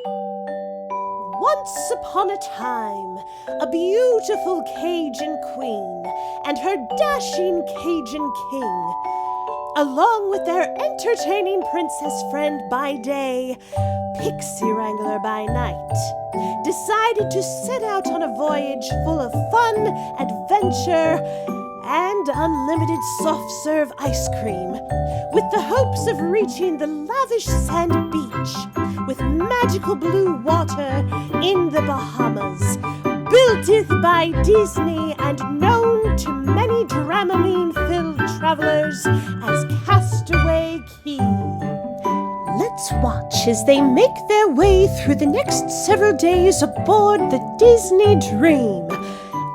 Once upon a time, a beautiful Cajun queen and her dashing Cajun king, along with their entertaining princess friend by day, Pixie Wrangler by night, decided to set out on a voyage full of fun, adventure, and unlimited soft-serve ice cream, with the hopes of reaching the lavish sand beach with magical blue water in the Bahamas, builteth by Disney and known to many Dramamine-filled travelers as Castaway Cay. Let's watch as they make their way through the next several days aboard the Disney Dream.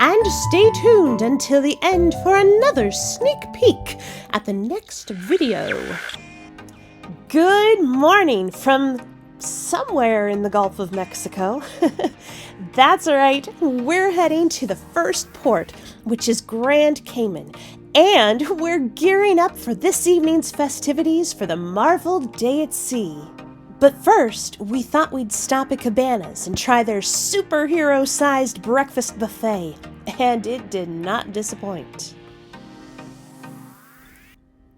And stay tuned until the end for another sneak peek at the next video. Good morning from somewhere in the Gulf of Mexico. That's right, we're heading to the first port, which is Grand Cayman. And we're gearing up for this evening's festivities for the Marvel Day at Sea. But first, we thought we'd stop at Cabana's and try their superhero-sized breakfast buffet, and it did not disappoint.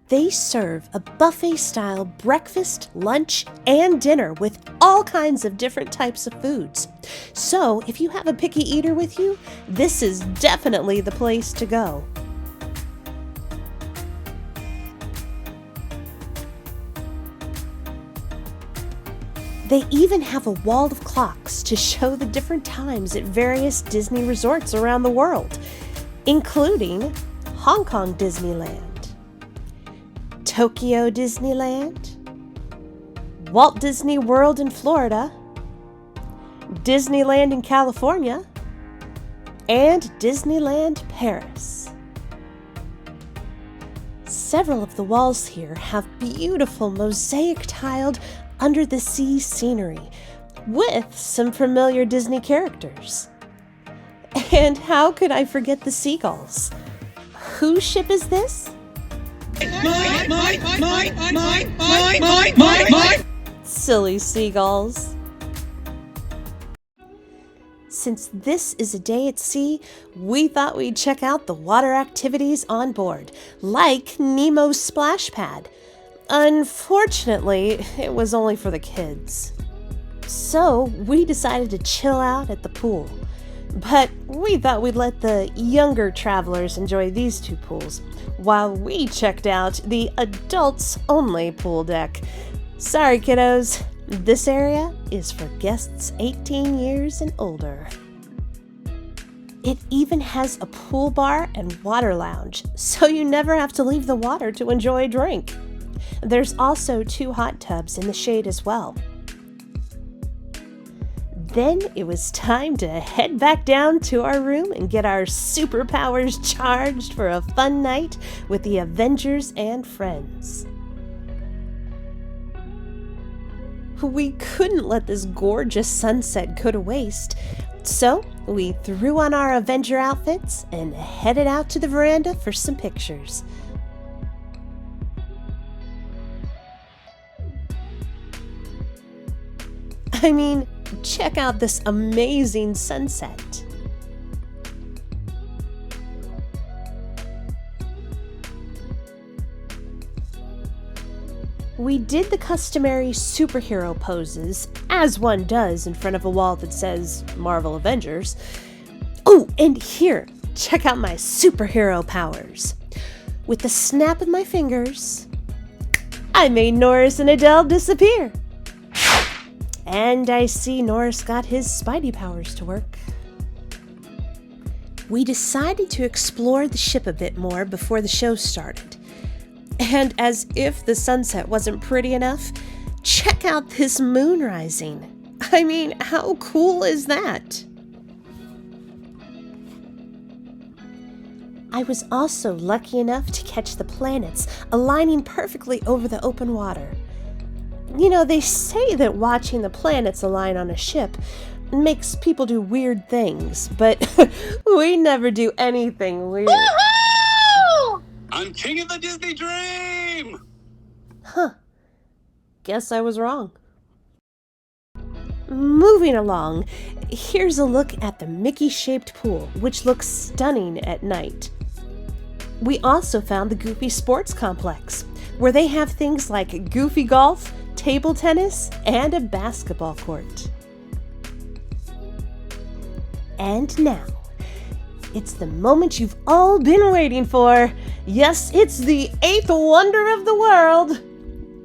They serve a buffet-style breakfast, lunch, and dinner with all kinds of different types of foods. So, if you have a picky eater with you, this is definitely the place to go. They even have a wall of clocks to show the different times at various Disney resorts around the world, including Hong Kong Disneyland, Tokyo Disneyland, Walt Disney World in Florida, Disneyland in California, and Disneyland Paris. Several of the walls here have beautiful mosaic-tiled under-the-sea scenery with some familiar Disney characters. And how could I forget the seagulls? Whose ship is this? Silly seagulls. Since this is a day at sea, we thought we'd check out the water activities on board, like Nemo's splash pad. Unfortunately, it was only for the kids. So we decided to chill out at the pool. But we thought we'd let the younger travelers enjoy these two pools, while we checked out the adults-only pool deck. Sorry, kiddos, this area is for guests 18 years and older. It even has a pool bar and water lounge, so you never have to leave the water to enjoy a drink. There's also 2 hot tubs in the shade as well. Then it was time to head back down to our room and get our superpowers charged for a fun night with the Avengers and friends. We couldn't let this gorgeous sunset go to waste, so we threw on our Avenger outfits and headed out to the veranda for some pictures. I mean, check out this amazing sunset. We did the customary superhero poses, as one does in front of a wall that says Marvel Avengers. Oh, and here, check out my superhero powers. With the snap of my fingers, I made Norris and Adelle disappear. And I see Norris got his Spidey powers to work. We decided to explore the ship a bit more before the show started. And as if the sunset wasn't pretty enough, check out this moon rising. I mean, how cool is that? I was also lucky enough to catch the planets aligning perfectly over the open water. You know, they say that watching the planets align on a ship makes people do weird things, but we never do anything weird. Woohoo! I'm king of the Disney Dream! Huh. Guess I was wrong. Moving along, here's a look at the Mickey-shaped pool, which looks stunning at night. We also found the Goofy Sports Complex, where they have things like Goofy Golf, table tennis, and a basketball court. And now, it's the moment you've all been waiting for. Yes, it's the 8th wonder of the world.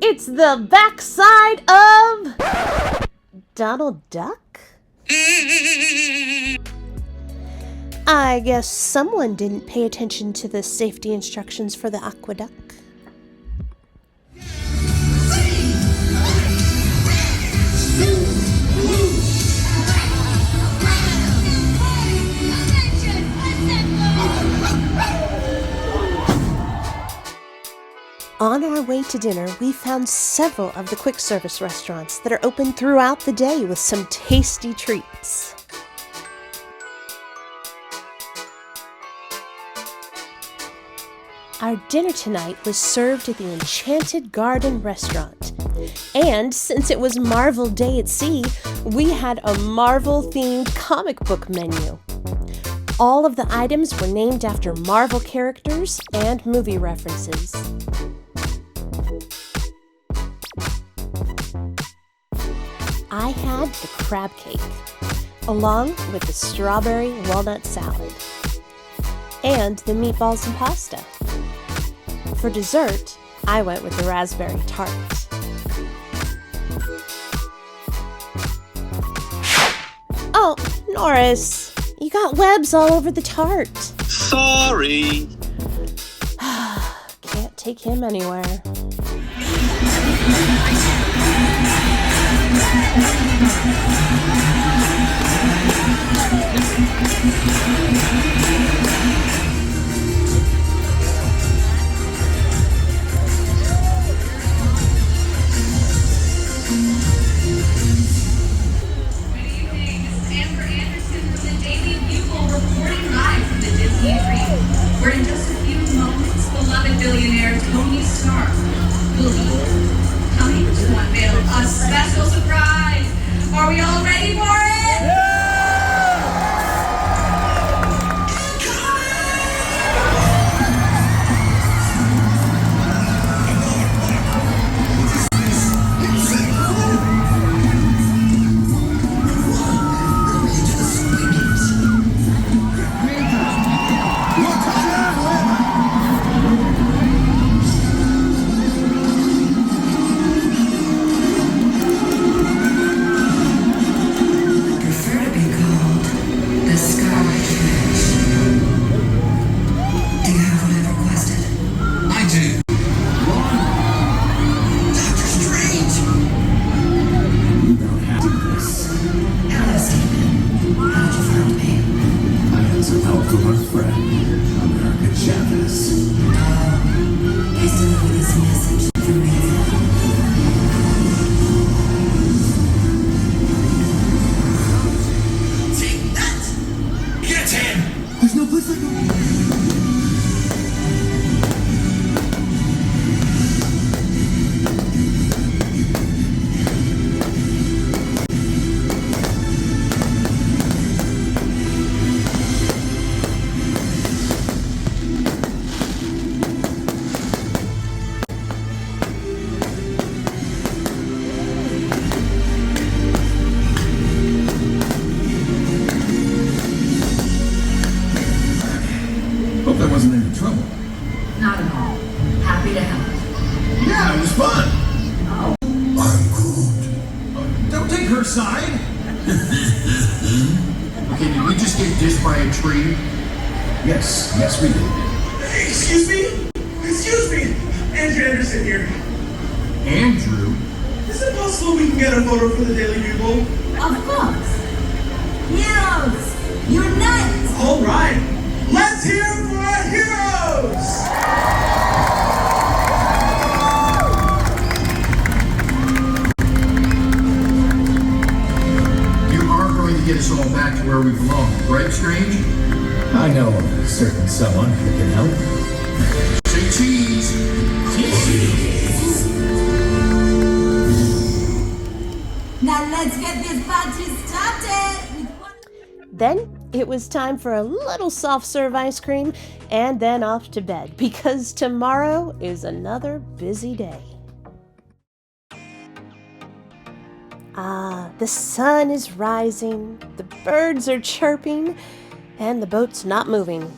It's the backside of Donald Duck? I guess someone didn't pay attention to the safety instructions for the aqueduct. On our way to dinner, we found several of the quick service restaurants that are open throughout the day with some tasty treats. Our dinner tonight was served at the Enchanted Garden restaurant. And since it was Marvel Day at Sea, we had a Marvel-themed comic book menu. All of the items were named after Marvel characters and movie references. I had the crab cake, along with the strawberry walnut salad, and the meatballs and pasta. For dessert, I went with the raspberry tart. Oh, Norris, you got webs all over the tart. Sorry. Can't take him anywhere. Where in just a few moments, beloved billionaire Tony Stark will be coming to unveil a special surprise. Are we all ready for it? Yeah! Hope there wasn't any trouble. Not at all. Happy to help. Yeah, it was fun. Oh. I'm good. Don't take her side. Okay, did we just get dished by a tree? Yes, we did. Excuse me? Excuse me! Andrew Anderson here. Andrew? Is it possible we can get a photo for the Daily Bugle? Of course. Heroes! Unite! Alright! Let's hear for our heroes! You are going to get us all back to where we belong, right, Strange? I know a certain someone who can help. Say cheese! Now let's get this party started. Then it was time for a little soft-serve ice cream and then off to bed because tomorrow is another busy day. The sun is rising, the birds are chirping, and the boat's not moving.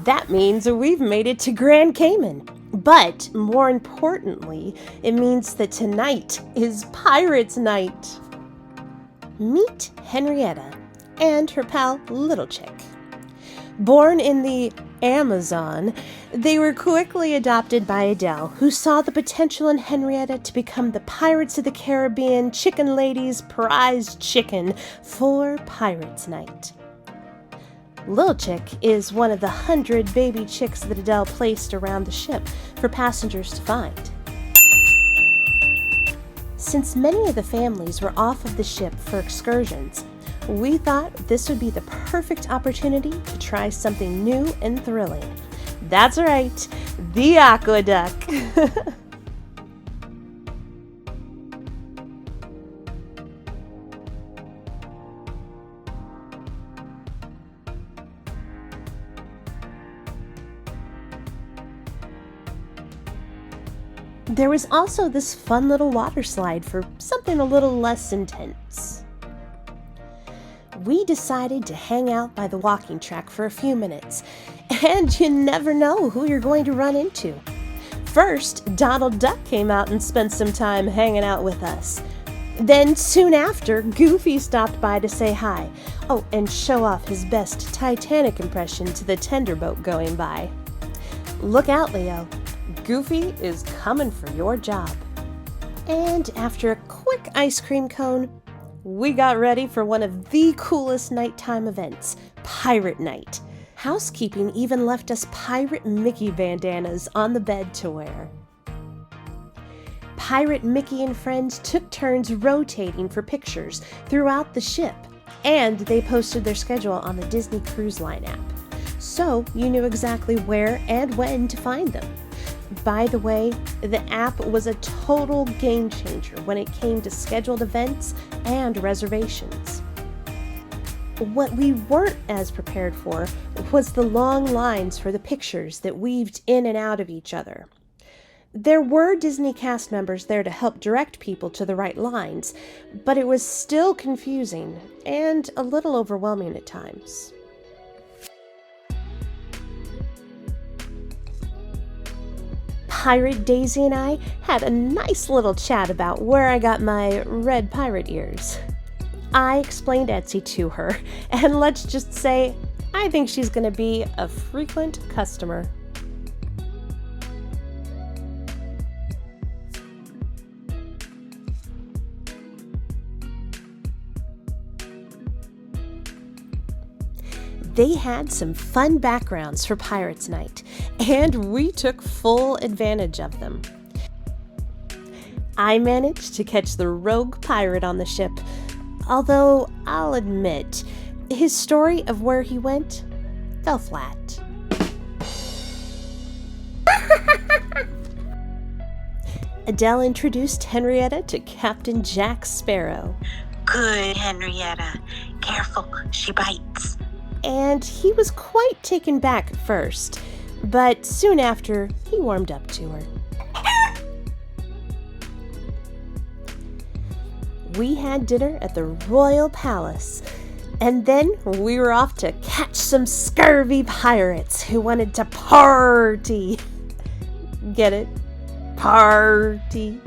That means we've made it to Grand Cayman. But more importantly, it means that tonight is Pirates Night. Meet Henrietta and her pal Little Chick. Born in the Amazon, they were quickly adopted by Adelle, who saw the potential in Henrietta to become the Pirates of the Caribbean chicken lady's prized chicken for Pirates Night. Little Chick is one of the 100 baby chicks that Adelle placed around the ship for passengers to find. Since many of the families were off of the ship for excursions, we thought this would be the perfect opportunity to try something new and thrilling. That's right, the aqueduct. There was also this fun little water slide for something a little less intense. We decided to hang out by the walking track for a few minutes, and you never know who you're going to run into. First, Donald Duck came out and spent some time hanging out with us. Then, soon after, Goofy stopped by to say hi. Oh, and show off his best Titanic impression to the tender boat going by. Look out, Leo. Goofy is coming for your job. And after a quick ice cream cone, we got ready for one of the coolest nighttime events, Pirate Night. Housekeeping even left us Pirate Mickey bandanas on the bed to wear. Pirate Mickey and friends took turns rotating for pictures throughout the ship, and they posted their schedule on the Disney Cruise Line app, so you knew exactly where and when to find them. By the way, the app was a total game changer when it came to scheduled events and reservations. What we weren't as prepared for was the long lines for the pictures that weaved in and out of each other. There were Disney cast members there to help direct people to the right lines, but it was still confusing and a little overwhelming at times. Pirate Daisy and I had a nice little chat about where I got my red pirate ears. I explained Etsy to her, and let's just say, I think she's going to be a frequent customer. They had some fun backgrounds for Pirates Night, and we took full advantage of them. I managed to catch the rogue pirate on the ship, although I'll admit, his story of where he went fell flat. Adelle introduced Henrietta to Captain Jack Sparrow. Good, Henrietta. Careful, she bites. And he was quite taken back at first, but soon after, he warmed up to her. We had dinner at the Royal Palace, and then we were off to catch some scurvy pirates who wanted to party. Get it? Party.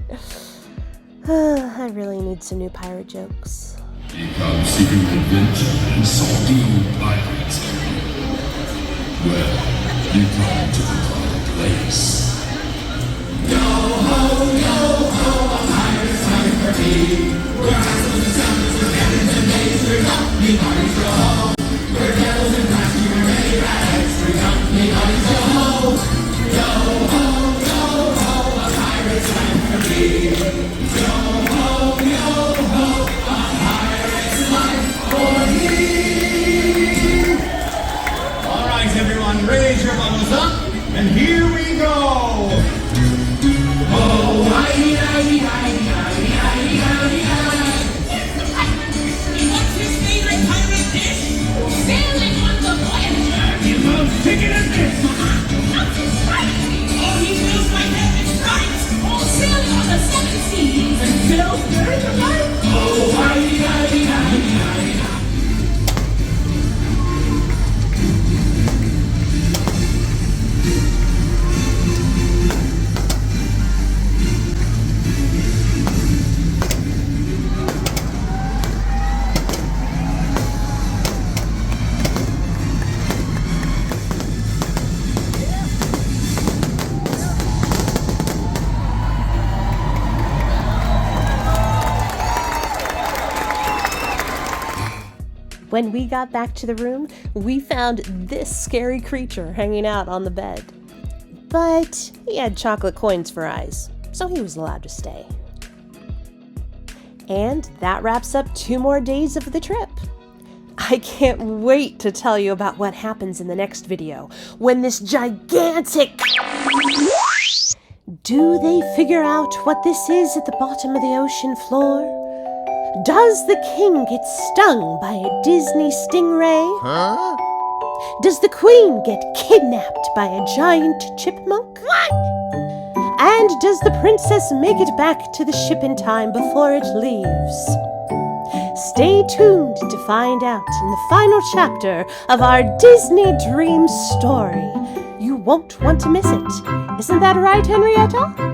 I really need some new pirate jokes. Come seeking adventure and subdue pirates. Well, you come to the proper place. Yo ho, a pirate's coming for me. We're castles and summons, we're cannons and maze, we're company parties go home. We're devils and crafty, we're ready rags, we're company parties go home. Yo ho, a pirate's coming for me. Yo ho, a pirate's life for me. All right, everyone, raise your bottles up, and here we go. Oh, hi, hi, hi, hi, hi, hi, hi. When we got back to the room, we found this scary creature hanging out on the bed. But he had chocolate coins for eyes, so he was allowed to stay. And that wraps up 2 more days of the trip. I can't wait to tell you about what happens in the next video, when this gigantic... Do they figure out what this is at the bottom of the ocean floor? Does the king get stung by a Disney stingray? Huh? Does the queen get kidnapped by a giant chipmunk? What? And does the princess make it back to the ship in time before it leaves? Stay tuned to find out in the final chapter of our Disney Dream story. You won't want to miss it. Isn't that right, Henrietta?